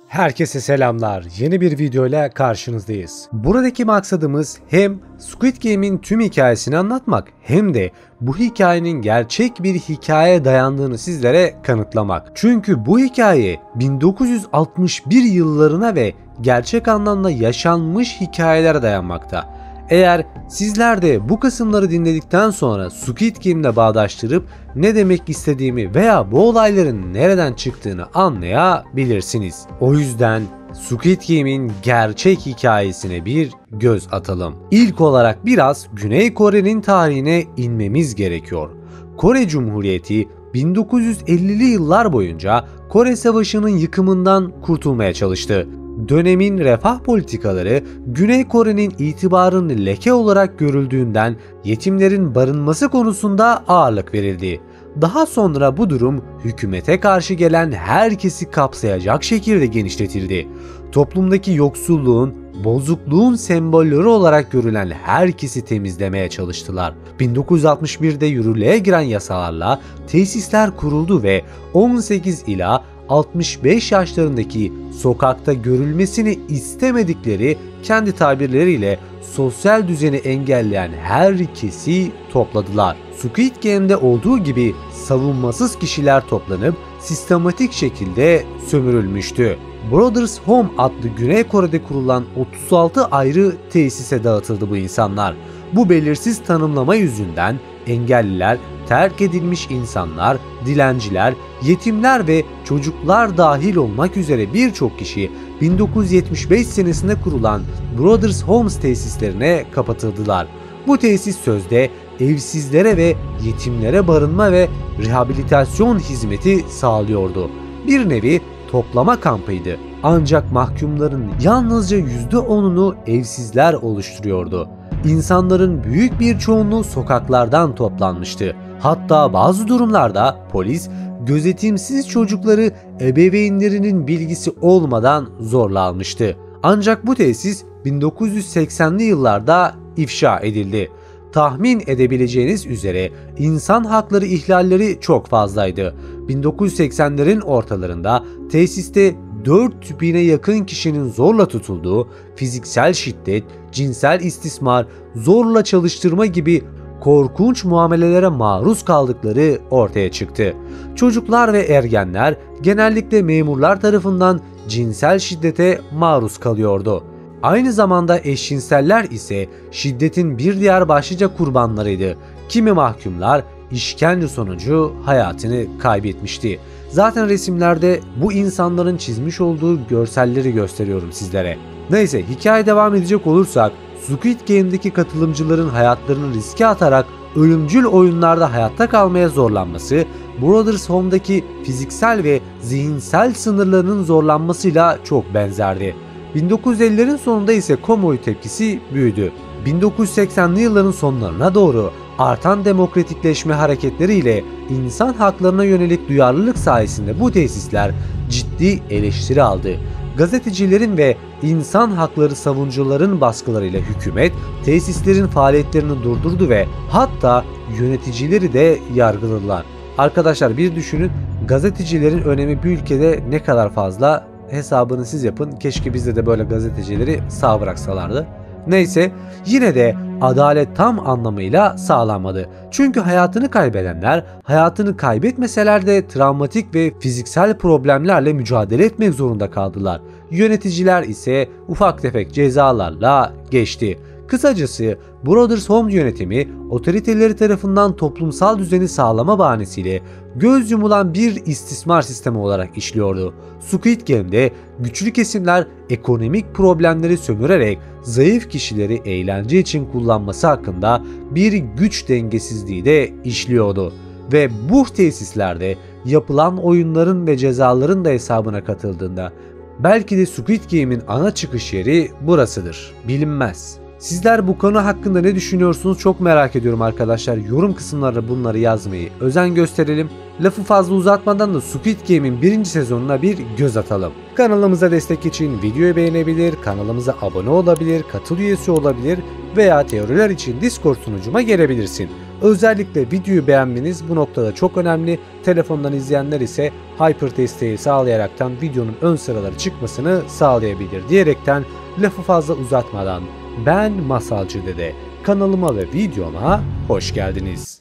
Herkese selamlar. Yeni bir videoyla karşınızdayız. Buradaki maksadımız hem Squid Game'in tüm hikayesini anlatmak hem de bu hikayenin gerçek bir hikayeye dayandığını sizlere kanıtlamak. Çünkü bu hikaye 1961 yıllarına ve gerçek anlamda yaşanmış hikayelere dayanmakta. Eğer sizler de bu kısımları dinledikten sonra Squid Game'le bağdaştırıp ne demek istediğimi veya bu olayların nereden çıktığını anlayabilirsiniz. O yüzden Squid Game'in gerçek hikayesine bir göz atalım. İlk olarak biraz Güney Kore'nin tarihine inmemiz gerekiyor. Kore Cumhuriyeti 1950'li yıllar boyunca Kore Savaşı'nın yıkımından kurtulmaya çalıştı. Dönemin refah politikaları Güney Kore'nin itibarını leke olarak görüldüğünden yetimlerin barınması konusunda ağırlık verildi. Daha sonra bu durum hükümete karşı gelen herkesi kapsayacak şekilde genişletildi. Toplumdaki yoksulluğun, bozukluğun sembolleri olarak görülen herkesi temizlemeye çalıştılar. 1961'de yürürlüğe giren yasalarla tesisler kuruldu ve 18 ila 65 yaşlarındaki sokakta görülmesini istemedikleri kendi tabirleriyle sosyal düzeni engelleyen herkesi topladılar. Squid Game'de olduğu gibi savunmasız kişiler toplanıp sistematik şekilde sömürülmüştü. Brothers Home adlı Güney Kore'de kurulan 36 ayrı tesise dağıtıldı bu insanlar. Bu belirsiz tanımlama yüzünden engelliler, terk edilmiş insanlar, dilenciler, yetimler ve çocuklar dahil olmak üzere birçok kişi 1975 senesinde kurulan Brothers Homes tesislerine kapatıldılar. Bu tesis sözde evsizlere ve yetimlere barınma ve rehabilitasyon hizmeti sağlıyordu. Bir nevi toplama kampıydı. Ancak mahkumların yalnızca %10'unu evsizler oluşturuyordu. İnsanların büyük bir çoğunluğu sokaklardan toplanmıştı. Hatta bazı durumlarda polis gözetimsiz çocukları ebeveynlerinin bilgisi olmadan zorla almıştı. Ancak bu tesis 1980'li yıllarda ifşa edildi. Tahmin edebileceğiniz üzere insan hakları ihlalleri çok fazlaydı. 1980'lerin ortalarında tesiste 4.000'e yakın kişinin zorla tutulduğu, fiziksel şiddet, cinsel istismar, zorla çalıştırma gibi korkunç muamelelere maruz kaldıkları ortaya çıktı. Çocuklar ve ergenler genellikle memurlar tarafından cinsel şiddete maruz kalıyordu. Aynı zamanda eşcinseller ise şiddetin bir diğer başlıca kurbanlarıydı. Kimi mahkumlar işkence sonucu hayatını kaybetmişti. Zaten resimlerde bu insanların çizmiş olduğu görselleri gösteriyorum sizlere. Neyse, hikaye devam edecek olursak Squid Game'deki katılımcıların hayatlarını riske atarak ölümcül oyunlarda hayatta kalmaya zorlanması, Brothers Home'daki fiziksel ve zihinsel sınırlarının zorlanmasıyla çok benzerdi. 1950'lerin sonunda ise kamuoyu tepkisi büyüdü. 1980'li yılların sonlarına doğru artan demokratikleşme hareketleriyle insan haklarına yönelik duyarlılık sayesinde bu tesisler ciddi eleştiri aldı. Gazetecilerin ve insan hakları savunucuların baskılarıyla hükümet tesislerin faaliyetlerini durdurdu ve hatta yöneticileri de yargıladılar. Arkadaşlar bir düşünün, gazetecilerin önemi bir ülkede ne kadar fazla, hesabını siz yapın. Keşke bizde de böyle gazetecileri sağ bıraksalardı. Neyse, yine de adalet tam anlamıyla sağlanmadı. Çünkü hayatını kaybedenler hayatını kaybetmeseler de travmatik ve fiziksel problemlerle mücadele etmek zorunda kaldılar. Yöneticiler ise ufak tefek cezalarla geçti. Kısacası Brothers Home yönetimi otoriteleri tarafından toplumsal düzeni sağlama bahanesiyle göz yumulan bir istismar sistemi olarak işliyordu. Squid Game'de güçlü kesimler ekonomik problemleri sömürerek zayıf kişileri eğlence için kullanması hakkında bir güç dengesizliği de işliyordu. Ve bu tesislerde yapılan oyunların ve cezaların da hesabına katıldığında belki de Squid Game'in ana çıkış yeri burasıdır. Bilinmez. Sizler bu konu hakkında ne düşünüyorsunuz çok merak ediyorum arkadaşlar. Yorum kısımlarına bunları yazmayı özen gösterelim. Lafı fazla uzatmadan da Squid Game'in 1. sezonuna bir göz atalım. Kanalımıza destek için videoyu beğenebilir, kanalımıza abone olabilir, katıl üyesi olabilir veya teoriler için Discord sunucuma gelebilirsin. Özellikle videoyu beğenmeniz bu noktada çok önemli. Telefondan izleyenler ise Hyper desteği sağlayaraktan videonun ön sıraları çıkmasını sağlayabilir diyerekten lafı fazla uzatmadan ben Masalcı Dede, kanalıma ve videoma hoş geldiniz.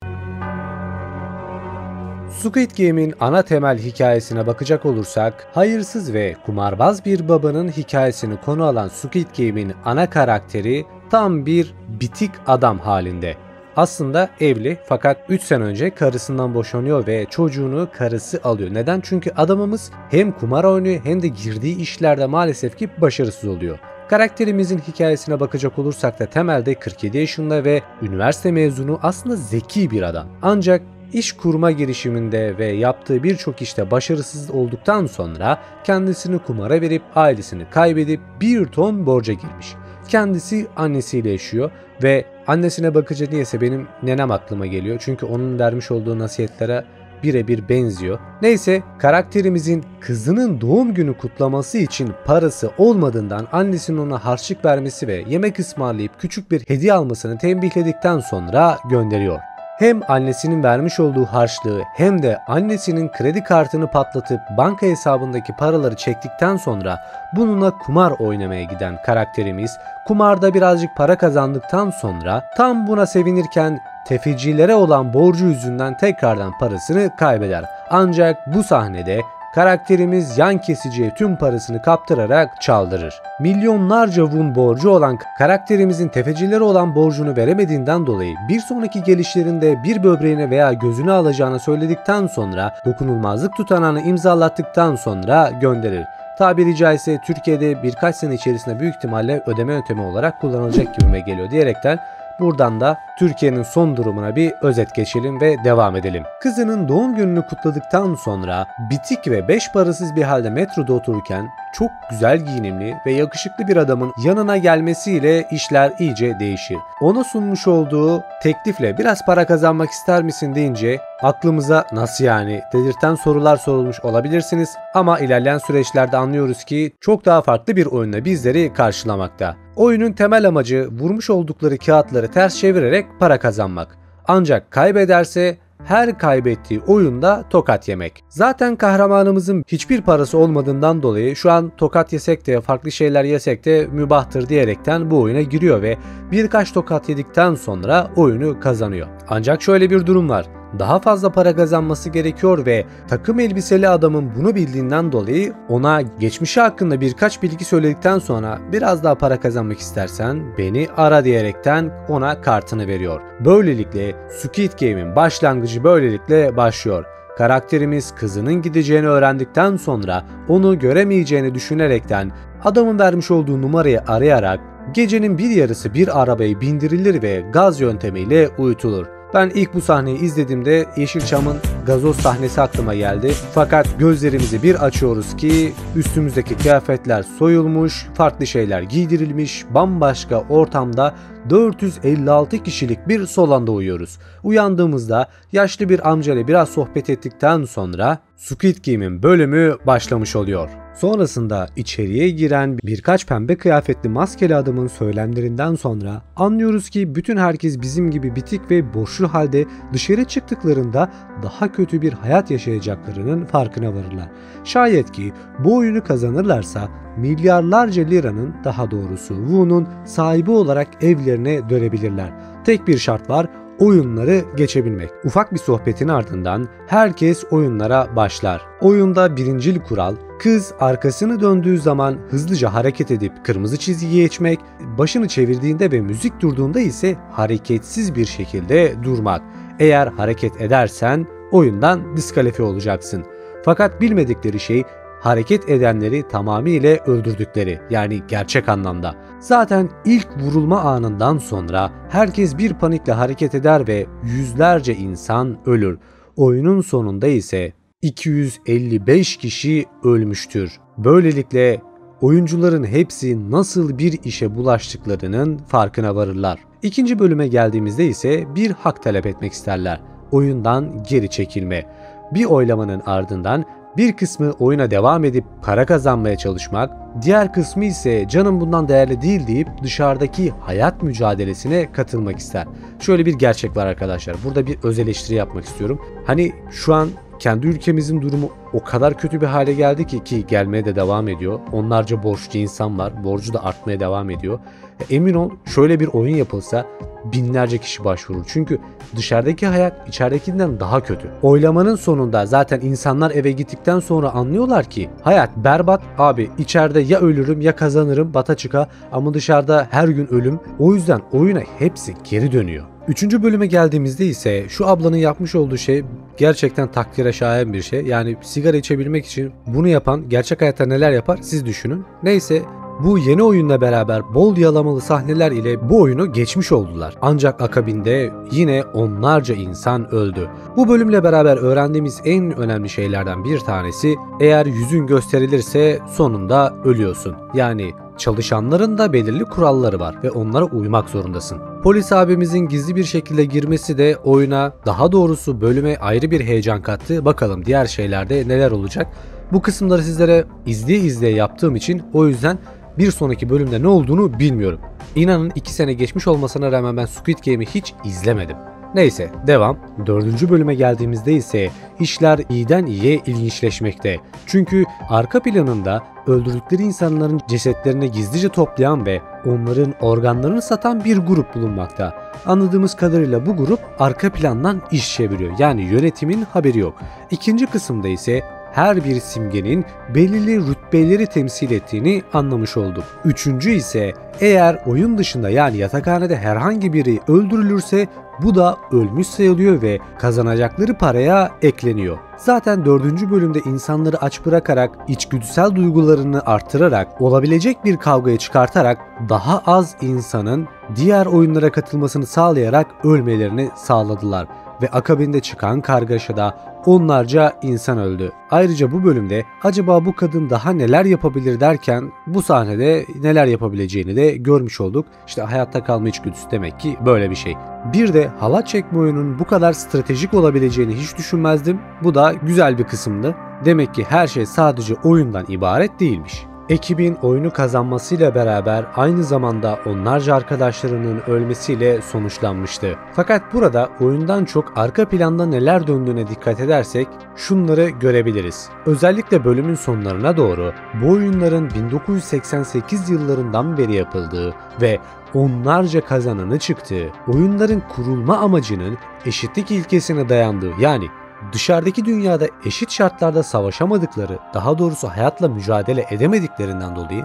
Squid Game'in ana temel hikayesine bakacak olursak, hayırsız ve kumarbaz bir babanın hikayesini konu alan Squid Game'in ana karakteri tam bir bitik adam halinde. Aslında evli fakat 3 sene önce karısından boşanıyor ve çocuğunu karısı alıyor. Neden? Çünkü adamımız hem kumar oynuyor hem de girdiği işlerde maalesef ki başarısız oluyor. Karakterimizin hikayesine bakacak olursak da temelde 47 yaşında ve üniversite mezunu, aslında zeki bir adam. Ancak İş kurma girişiminde ve yaptığı birçok işte başarısız olduktan sonra kendisini kumara verip ailesini kaybedip bir ton borca girmiş. Kendisi annesiyle yaşıyor ve annesine bakınca niyeyse benim nenem aklıma geliyor. Çünkü onun vermiş olduğu nasihatlere birebir benziyor. Neyse, karakterimizin kızının doğum günü kutlaması için parası olmadığından annesinin ona harçlık vermesi ve yemek ısmarlayıp küçük bir hediye almasını tembihledikten sonra gönderiyor. Hem annesinin vermiş olduğu harçlığı hem de annesinin kredi kartını patlatıp banka hesabındaki paraları çektikten sonra bununla kumar oynamaya giden karakterimiz kumarda birazcık para kazandıktan sonra tam buna sevinirken tefecilere olan borcu yüzünden tekrardan parasını kaybeder. Ancak bu sahnede karakterimiz yan kesiciye tüm parasını kaptırarak çaldırır. Milyonlarca won borcu olan karakterimizin tefecilere olan borcunu veremediğinden dolayı bir sonraki gelişlerinde bir böbreğine veya gözünü alacağını söyledikten sonra dokunulmazlık tutanağını imzalattıktan sonra gönderir. Tabiri caizse Türkiye'de birkaç sene içerisinde büyük ihtimalle ödeme yöntemi olarak kullanılacak gibime geliyor diyerekten buradan da Türkiye'nin son durumuna bir özet geçelim ve devam edelim. Kızının doğum gününü kutladıktan sonra bitik ve beş parasız bir halde metroda otururken çok güzel giyinimli ve yakışıklı bir adamın yanına gelmesiyle işler iyice değişir. Ona sunmuş olduğu teklifle biraz para kazanmak ister misin deyince aklımıza nasıl yani dedirten sorular sorulmuş olabilirsiniz ama ilerleyen süreçlerde anlıyoruz ki çok daha farklı bir oyunla bizleri karşılamakta. Oyunun temel amacı vurmuş oldukları kağıtları ters çevirerek para kazanmak. Ancak kaybederse her kaybettiği oyunda tokat yemek. Zaten kahramanımızın hiçbir parası olmadığından dolayı şu an tokat yesek de farklı şeyler yesek de mübahtır diyerekten bu oyuna giriyor ve birkaç tokat yedikten sonra oyunu kazanıyor. Ancak şöyle bir durum var. Daha fazla para kazanması gerekiyor ve takım elbiseli adamın bunu bildiğinden dolayı ona geçmişi hakkında birkaç bilgi söyledikten sonra biraz daha para kazanmak istersen beni ara diyerekten ona kartını veriyor. Böylelikle Squid Game'in başlangıcı böylelikle başlıyor. Karakterimiz kızının gideceğini öğrendikten sonra onu göremeyeceğini düşünerekten adamın vermiş olduğu numarayı arayarak gecenin bir yarısı bir arabaya bindirilir ve gaz yöntemiyle uyutulur. Ben ilk bu sahneyi izlediğimde Yeşilçam'ın gazoz sahnesi aklıma geldi. Fakat gözlerimizi bir açıyoruz ki üstümüzdeki kıyafetler soyulmuş, farklı şeyler giydirilmiş, bambaşka ortamda 456 kişilik bir salonda uyuyoruz. Uyandığımızda yaşlı bir amcayla biraz sohbet ettikten sonra Squid Game'in bölümü başlamış oluyor. Sonrasında içeriye giren birkaç pembe kıyafetli maskeli adamın söylemlerinden sonra anlıyoruz ki bütün herkes bizim gibi bitik ve borçlu halde dışarı çıktıklarında daha kötü bir hayat yaşayacaklarının farkına varırlar. Şayet ki bu oyunu kazanırlarsa milyarlarca liranın, daha doğrusu won'un sahibi olarak evlerine dönebilirler. Tek bir şart var: oyunları geçebilmek. Ufak bir sohbetin ardından herkes oyunlara başlar. Oyunda birincil kural, kız arkasını döndüğü zaman hızlıca hareket edip kırmızı çizgiyi geçmek, başını çevirdiğinde ve müzik durduğunda ise hareketsiz bir şekilde durmak. Eğer hareket edersen oyundan diskalifiye olacaksın. Fakat bilmedikleri şey hareket edenleri tamamıyla öldürdükleri, yani gerçek anlamda. Zaten ilk vurulma anından sonra herkes bir panikle hareket eder ve yüzlerce insan ölür. Oyunun sonunda ise 255 kişi ölmüştür. Böylelikle oyuncuların hepsi nasıl bir işe bulaştıklarının farkına varırlar. İkinci bölüme geldiğimizde ise bir hak talep etmek isterler. Oyundan geri çekilme. Bir oylamanın ardından Bir kısmı oyuna devam edip para kazanmaya çalışmak, diğer kısmı ise canım bundan değerli değil deyip dışarıdaki hayat mücadelesine katılmak ister. Şöyle bir gerçek var arkadaşlar. Burada bir öz eleştiri yapmak istiyorum. Hani şu an kendi ülkemizin durumu o kadar kötü bir hale geldi ki gelmeye de devam ediyor. Onlarca borçlu insan var. Borcu da artmaya devam ediyor. Emin ol şöyle bir oyun yapılsa binlerce kişi başvurur. Çünkü dışarıdaki hayat içeridekinden daha kötü. Oylamanın sonunda zaten insanlar eve gittikten sonra anlıyorlar ki hayat berbat abi, içeride ya ölürüm ya kazanırım bata çıka, ama dışarıda her gün ölüm. O yüzden oyuna hepsi geri dönüyor. 3. bölüme geldiğimizde ise şu ablanın yapmış olduğu şey gerçekten takdire şayan bir şey. Yani sigara içebilmek için bunu yapan gerçek hayatta neler yapar siz düşünün. Neyse, bu yeni oyunla beraber bol yalamalı sahneler ile bu oyunu geçmiş oldular. Ancak akabinde yine onlarca insan öldü. Bu bölümle beraber öğrendiğimiz en önemli şeylerden bir tanesi, eğer yüzün gösterilirse sonunda ölüyorsun. Yani çalışanların da belirli kuralları var ve onlara uymak zorundasın. Polis abimizin gizli bir şekilde girmesi de oyuna, daha doğrusu bölüme ayrı bir heyecan kattı. Bakalım diğer şeylerde neler olacak. Bu kısımları sizlere izleye yaptığım için o yüzden bir sonraki bölümde ne olduğunu bilmiyorum. İnanın 2 sene geçmiş olmasına rağmen ben Squid Game'i hiç izlemedim. Neyse, devam. 4. bölüme geldiğimizde ise işler iyiden iyiye ilginçleşmekte. Çünkü arka planında öldürdükleri insanların cesetlerini gizlice toplayan ve onların organlarını satan bir grup bulunmakta. Anladığımız kadarıyla bu grup arka plandan iş çeviriyor. Yani yönetimin haberi yok. 2. kısımda ise her bir simgenin belirli rütbeleri temsil ettiğini anlamış olduk. 3. ise eğer oyun dışında yani yatakhanede herhangi biri öldürülürse bu da ölmüş sayılıyor ve kazanacakları paraya ekleniyor. Zaten 4. bölümde insanları aç bırakarak, içgüdüsel duygularını artırarak, olabilecek bir kavgayı çıkartarak daha az insanın diğer oyunlara katılmasını sağlayarak ölmelerini sağladılar. Ve akabinde çıkan kargaşada onlarca insan öldü. Ayrıca bu bölümde acaba bu kadın daha neler yapabilir derken bu sahnede neler yapabileceğini de görmüş olduk. İşte hayatta kalma içgüdüsü demek ki böyle bir şey. Bir de halat çekme oyunun bu kadar stratejik olabileceğini hiç düşünmezdim. Bu da güzel bir kısımdı. Demek ki her şey sadece oyundan ibaret değilmiş. Ekibin oyunu kazanmasıyla beraber aynı zamanda onlarca arkadaşlarının ölmesiyle sonuçlanmıştı. Fakat burada oyundan çok arka planda neler döndüğüne dikkat edersek şunları görebiliriz. Özellikle bölümün sonlarına doğru bu oyunların 1988 yıllarından beri yapıldığı ve onlarca kazananı çıktığı, oyunların kurulma amacının eşitlik ilkesine dayandığı, yani dışarıdaki dünyada eşit şartlarda savaşamadıkları, daha doğrusu hayatla mücadele edemediklerinden dolayı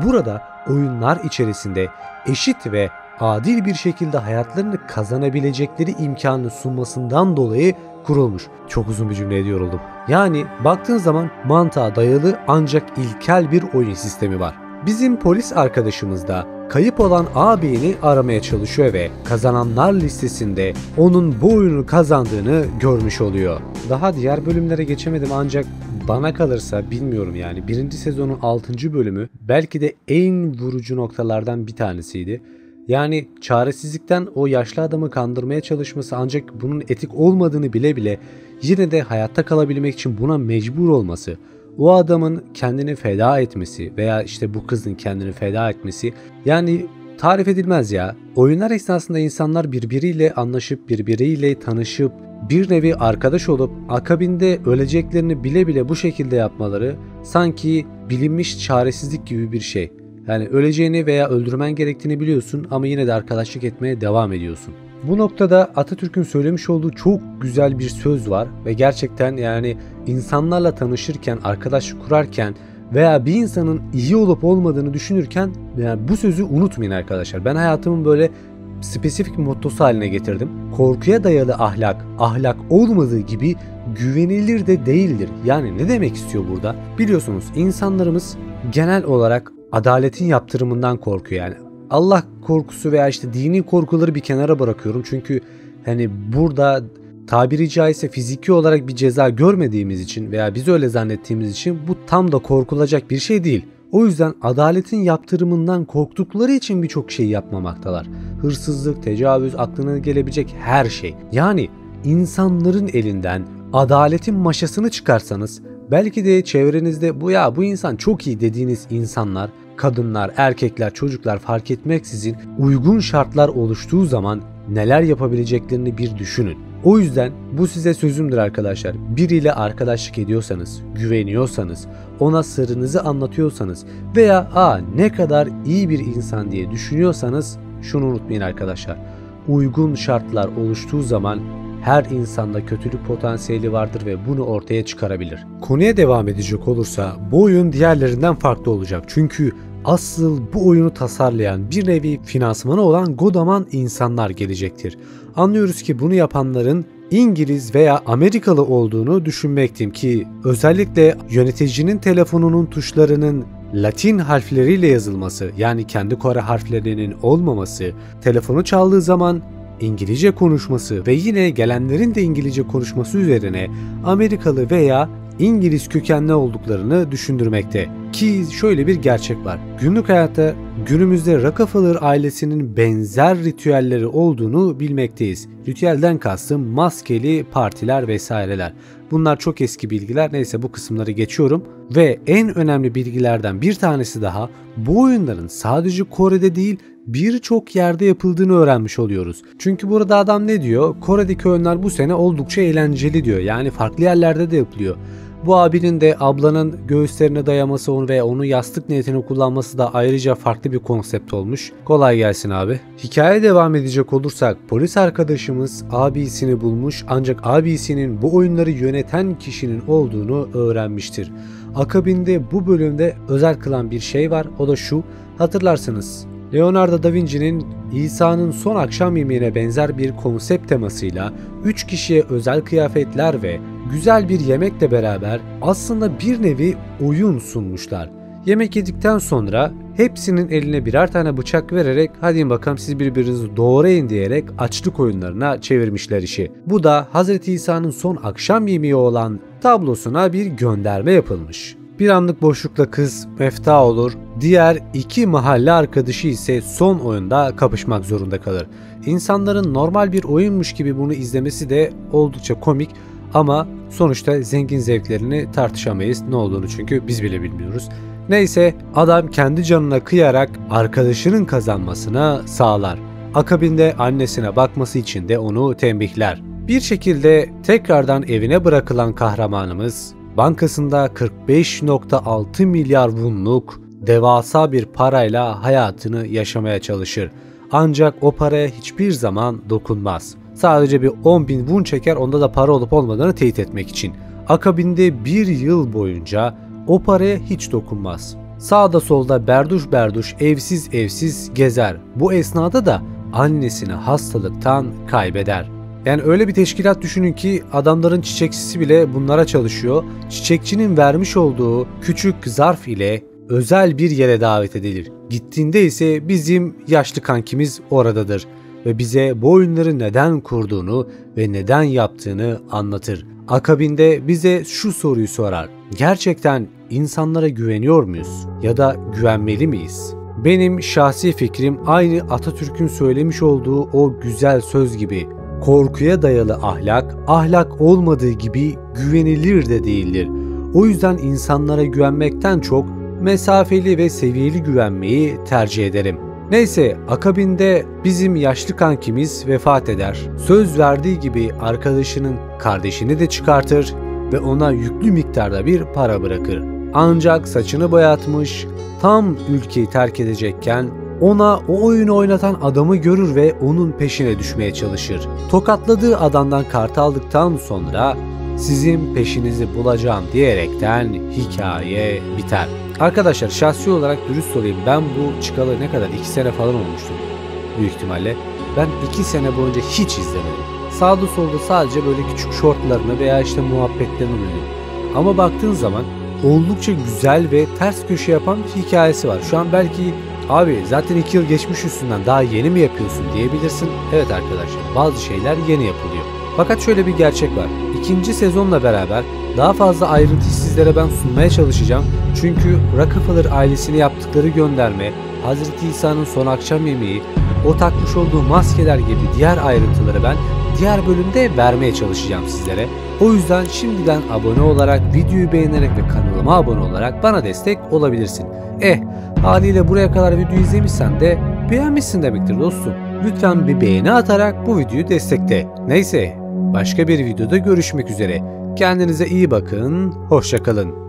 burada oyunlar içerisinde eşit ve adil bir şekilde hayatlarını kazanabilecekleri imkanı sunmasından dolayı kurulmuş. Çok uzun bir cümle ediyor oldum. Yani baktığın zaman mantığa dayalı ancak ilkel bir oyun sistemi var. Bizim polis arkadaşımız da kayıp olan ağabeyini aramaya çalışıyor ve kazananlar listesinde onun bu oyunu kazandığını görmüş oluyor. Daha diğer bölümlere geçemedim ancak bana kalırsa bilmiyorum yani 1. sezonun 6. bölümü belki de en vurucu noktalardan bir tanesiydi. Yani çaresizlikten o yaşlı adamı kandırmaya çalışması, ancak bunun etik olmadığını bile bile yine de hayatta kalabilmek için buna mecbur olması. O adamın kendini feda etmesi veya işte bu kızın kendini feda etmesi yani tarif edilmez ya. Oyunlar esnasında insanlar birbiriyle anlaşıp, birbiriyle tanışıp, bir nevi arkadaş olup akabinde öleceklerini bile bile bu şekilde yapmaları sanki bilinmiş çaresizlik gibi bir şey. Yani öleceğini veya öldürmen gerektiğini biliyorsun ama yine de arkadaşlık etmeye devam ediyorsun. Bu noktada Atatürk'ün söylemiş olduğu çok güzel bir söz var ve gerçekten yani insanlarla tanışırken, arkadaşlık kurarken veya bir insanın iyi olup olmadığını düşünürken yani bu sözü unutmayın arkadaşlar. Ben hayatımın böyle spesifik mottosu haline getirdim. Korkuya dayalı ahlak, ahlak olmadığı gibi güvenilir de değildir. Yani ne demek istiyor burada? Biliyorsunuz insanlarımız genel olarak adaletin yaptırımından korkuyor yani. Allah korkusu veya işte dini korkuları bir kenara bırakıyorum. Çünkü hani burada tabiri caizse fiziki olarak bir ceza görmediğimiz için veya biz öyle zannettiğimiz için bu tam da korkulacak bir şey değil. O yüzden adaletin yaptırımından korktukları için birçok şey yapmamaktalar. Hırsızlık, tecavüz, aklına gelebilecek her şey. Yani insanların elinden adaletin maşasını çıkarsanız Belki de çevrenizde bu insan çok iyi dediğiniz insanlar, kadınlar, erkekler, çocuklar fark etmeksizin uygun şartlar oluştuğu zaman neler yapabileceklerini bir düşünün. O yüzden bu size sözümdür arkadaşlar. Biriyle arkadaşlık ediyorsanız, güveniyorsanız, ona sırrınızı anlatıyorsanız veya ne kadar iyi bir insan diye düşünüyorsanız şunu unutmayın arkadaşlar. Uygun şartlar oluştuğu zaman her insanda kötülük potansiyeli vardır ve bunu ortaya çıkarabilir. Konuya devam edecek olursa bu oyun diğerlerinden farklı olacak. Çünkü asıl bu oyunu tasarlayan bir nevi finansmanı olan godaman insanlar gelecektir. Anlıyoruz ki bunu yapanların İngiliz veya Amerikalı olduğunu düşünmekteyim ki özellikle yöneticinin telefonunun tuşlarının Latin harfleriyle yazılması, yani kendi Kore harflerinin olmaması, telefonu çaldığı zaman İngilizce konuşması ve yine gelenlerin de İngilizce konuşması üzerine Amerikalı veya İngiliz kökenli olduklarını düşündürmekte. Ki şöyle bir gerçek var. Günlük hayatta günümüzde Rockefeller ailesinin benzer ritüelleri olduğunu bilmekteyiz. Ritüelden kastım maskeli partiler vesaireler. Bunlar çok eski bilgiler. Neyse bu kısımları geçiyorum. Ve en önemli bilgilerden bir tanesi daha, bu oyunların sadece Kore'de değil birçok yerde yapıldığını öğrenmiş oluyoruz. Çünkü burada adam ne diyor? Kore'deki oyunlar bu sene oldukça eğlenceli diyor. Yani farklı yerlerde de yapılıyor. Bu abinin de ablanın göğüslerine dayaması ve onu yastık niyetine kullanması da ayrıca farklı bir konsept olmuş. Kolay gelsin abi. Hikaye devam edecek olursak polis arkadaşımız abisini bulmuş ancak abisinin bu oyunları yöneten kişinin olduğunu öğrenmiştir. Akabinde bu bölümde özel kılan bir şey var, o da şu: hatırlarsınız Leonardo da Vinci'nin İsa'nın son akşam yemeğine benzer bir konsept temasıyla 3 kişiye özel kıyafetler ve güzel bir yemekle beraber aslında bir nevi oyun sunmuşlar. Yemek yedikten sonra hepsinin eline birer tane bıçak vererek hadi bakalım siz birbirinizi doğrayın diyerek açlık oyunlarına çevirmişler işi. Bu da Hz. İsa'nın son akşam yemeği olan tablosuna bir gönderme yapılmış. Bir anlık boşlukla kız mefta olur, diğer iki mahalle arkadaşı ise son oyunda kapışmak zorunda kalır. İnsanların normal bir oyunmuş gibi bunu izlemesi de oldukça komik ama sonuçta zengin zevklerini tartışamayız, ne olduğunu çünkü biz bile bilmiyoruz. Neyse adam kendi canına kıyarak arkadaşının kazanmasına sağlar. Akabinde annesine bakması için de onu tembihler. Bir şekilde tekrardan evine bırakılan kahramanımız bankasında 45.6 milyar wonluk devasa bir parayla hayatını yaşamaya çalışır. Ancak o paraya hiçbir zaman dokunmaz. Sadece bir 10.000 won çeker, onda da para olup olmadığını teyit etmek için. Akabinde bir yıl boyunca o paraya hiç dokunmaz. Sağda solda berduş berduş evsiz evsiz gezer. Bu esnada da annesini hastalıktan kaybeder. Yani öyle bir teşkilat düşünün ki adamların çiçekçisi bile bunlara çalışıyor. Çiçekçinin vermiş olduğu küçük zarf ile özel bir yere davet edilir. Gittiğinde ise bizim yaşlı kankimiz oradadır ve bize bu oyunları neden kurduğunu ve neden yaptığını anlatır. Akabinde bize şu soruyu sorar: gerçekten insanlara güveniyor muyuz ya da güvenmeli miyiz? Benim şahsi fikrim aynı Atatürk'ün söylemiş olduğu o güzel söz gibi: korkuya dayalı ahlak, ahlak olmadığı gibi güvenilir de değildir. O yüzden insanlara güvenmekten çok mesafeli ve seviyeli güvenmeyi tercih ederim. Neyse, akabinde bizim yaşlı kankimiz vefat eder. Söz verdiği gibi arkadaşının kardeşini de çıkartır ve ona yüklü miktarda bir para bırakır. Ancak saçını boyatmış, tam ülkeyi terk edecekken ona o oyunu oynatan adamı görür ve onun peşine düşmeye çalışır. Tokatladığı adamdan kart aldıktan sonra sizin peşinizi bulacağım diyerekten hikaye biter. Arkadaşlar şahsi olarak dürüst olayım, ben bu çıkalı ne kadar 2 sene falan olmuştur büyük ihtimalle. Ben 2 sene boyunca hiç izlemedim. Sağda solda sadece böyle küçük shortlarını veya işte muhabbetlerini duydum. Ama baktığın zaman oldukça güzel ve ters köşe yapan bir hikayesi var. Şu an belki abi zaten 2 yıl geçmiş üstünden daha yeni mi yapıyorsun diyebilirsin. Evet arkadaşlar, bazı şeyler yeni yapılıyor. Fakat şöyle bir gerçek var. 2. sezonla beraber daha fazla ayrıntı sizlere ben sunmaya çalışacağım. Çünkü Rockefeller ailesine yaptıkları gönderme, Hz. İsa'nın son akşam yemeği, o takmış olduğu maskeler gibi diğer ayrıntıları ben diğer bölümde vermeye çalışacağım sizlere. O yüzden şimdiden abone olarak, videoyu beğenerek ve kanalıma abone olarak bana destek olabilirsin. Haliyle buraya kadar videoyu izlemişsen de beğenmişsin demektir dostum. Lütfen bir beğeni atarak bu videoyu destekle. Neyse, başka bir videoda görüşmek üzere. Kendinize iyi bakın, hoşça kalın.